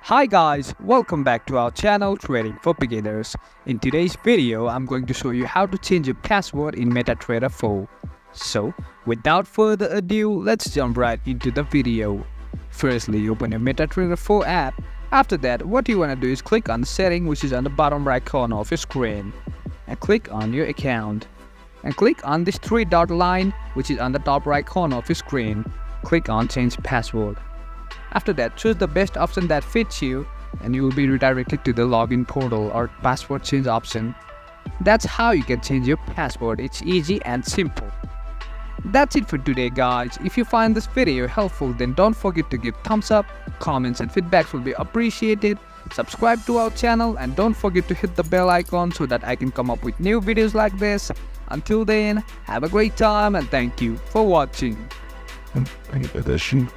Hi guys, welcome back to our channel Trading for Beginners. In today's video, I'm going to show you how to change your password in MetaTrader 4. So, without further ado, let's jump right into the video. Firstly, open your MetaTrader 4 app. After that, what you want to do is click on the setting which is on the bottom right corner of your screen. And click on your account. And click on this three-dot line which is on the top right corner of your screen. Click on change password. After that, choose the best option that fits you and you will be redirected to the login portal or password change option. That's how you can change your password. It's easy and simple. That's it for today guys. If you find this video helpful, then don't forget to give thumbs up, comments and feedbacks will be appreciated. Subscribe to our channel and don't forget to hit the bell icon so that I can come up with new videos like this. Until then, have a great time and thank you for watching. Ein bisschen,